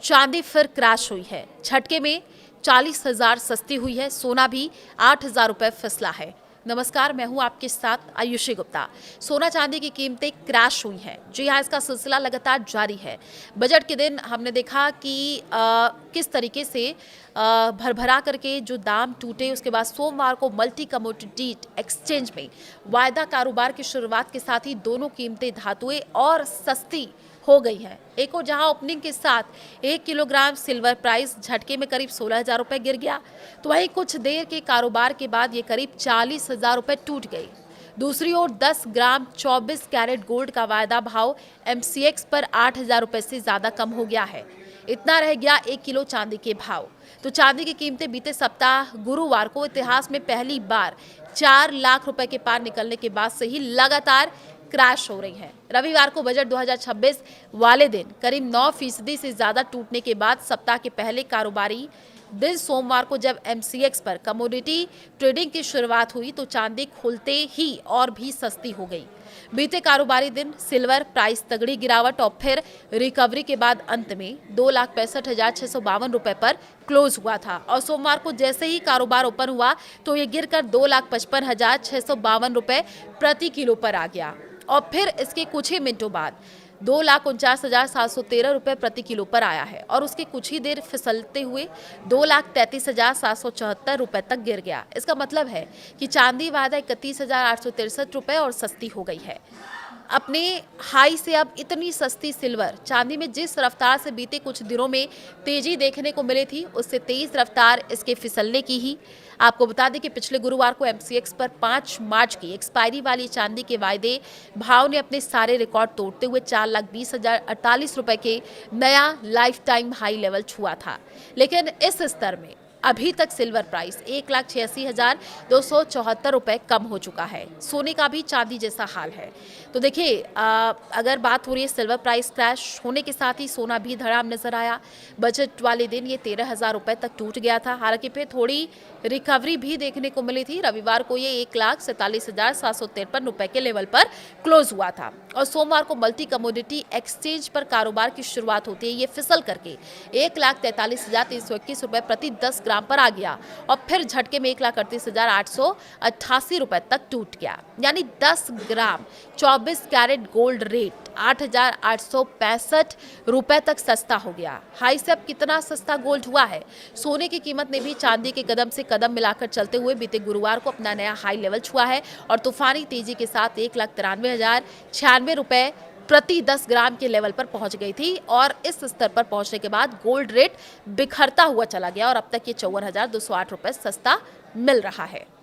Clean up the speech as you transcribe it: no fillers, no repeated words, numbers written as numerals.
चांदी फिर क्रैश हुई है। झटके में 40,000 सस्ती हुई है। सोना भी 8,000 रुपए फिसला है। नमस्कार, मैं हूं आपके साथ आयुषी गुप्ता। सोना चांदी की कीमतें क्रैश हुई हैं। जी हाँ, इसका सिलसिला लगातार जारी है। बजट के दिन हमने देखा कि किस तरीके से भरभरा करके जो दाम टूटे। उसके बाद सोमवार को मल्टी कमोडिटी एक्सचेंज में वायदा कारोबार की शुरुआत के साथ ही दोनों कीमतें धातुएं और सस्ती हो गई है। एक और जहां ओपनिंग के साथ 1 किलोग्राम सिल्वर प्राइस झटके में करीब 16,000 रुपए गिर गया, तो वहीं कुछ देर के कारोबार के बाद ये करीब 40,000 रुपए टूट गई। दूसरी ओर 10 ग्राम 24 कैरेट गोल्ड का वायदा भाव MCX पर 8,000 रुपए से ज्यादा कम हो गया है। इतना रह गया 1 किलो चांदी के भाव। तो चांदी की कीमतें बीते सप्ताह गुरुवार को इतिहास में पहली बार 4 लाख रुपए के पार निकलने के बाद से ही लगातार क्रैश हो रही है। रविवार को बजट 2026 वाले दिन करीब 9% से ज्यादा टूटने के बाद सप्ताह के पहले कारोबारी दिन सोमवार को जब MCX पर कमोडिटी ट्रेडिंग की शुरुआत हुई तो चांदी खुलते ही और भी सस्ती हो गई। बीते कारोबारी दिन सिल्वर प्राइस तगड़ी गिरावट और फिर रिकवरी के बाद अंत में 2,65,652 रुपए पर क्लोज हुआ था और सोमवार को जैसे ही कारोबार ओपन हुआ तो ये गिरकर 2,55,652 रुपए प्रति किलो पर आ गया और फिर इसके कुछ ही मिनटों बाद 2,49,713 रुपए प्रति किलो पर आया है और उसके कुछ ही देर फिसलते हुए 2,33,774 रुपए तक गिर गया। इसका मतलब है कि चांदी वायदा 31,863 रुपए और सस्ती हो गई है। अपने हाई से अब इतनी सस्ती सिल्वर चांदी में जिस रफ्तार से बीते कुछ दिनों में तेजी देखने को मिली थी, उससे तेज रफ्तार इसके फिसलने की ही। आपको बता दें कि पिछले गुरुवार को MCX पर 5 मार्च की एक्सपायरी वाली चांदी के वायदे भाव ने अपने सारे रिकॉर्ड तोड़ते हुए 4,20,048 रुपए के नया लाइफ टाइम हाई लेवल छुआ था। लेकिन इस स्तर में अभी तक सिल्वर प्राइस 1,86,274 रुपए कम हो चुका है। सोने का भी चांदी जैसा हाल है। तो देखिए, अगर बात हो रही है सिल्वर प्राइस क्रैश होने के साथ ही सोना भी धड़ाम नजर आया। बजट वाले दिन ये 13,000 रुपए तक टूट गया था। हालांकि फिर थोड़ी रिकवरी भी देखने को मिली थी। रविवार को ये 1,47,753 रुपए के लेवल पर क्लोज हुआ था और सोमवार को मल्टी कमोडिटी एक्सचेंज पर कारोबार की शुरुआत होती है ये फिसल करके 1,43,321 रुपए प्रति 10 ग्राम पर आ गया और फिर झटके में 1,38,888 रुपए तक टूट गया। यानी 10 ग्राम 24 कैरेट गोल्ड रेट 8,865 रुपए तक सस्ता हो गया। हाई से अब कितना सस्ता गोल्ड हुआ है। सोने की कीमत ने भी चांदी के कदम से कदम मिलाकर चलते हुए बीते गुरुवार को अपना नया हाई लेवल छुआ है और तूफानी तेजी के साथ 1,93,096 रुपए प्रति 10 ग्राम के लेवल पर पहुंच गई थी और इस स्तर पर पहुंचने के बाद गोल्ड रेट बिखरता हुआ चला गया और अब तक ये 54,208 रुपए सस्ता मिल रहा है।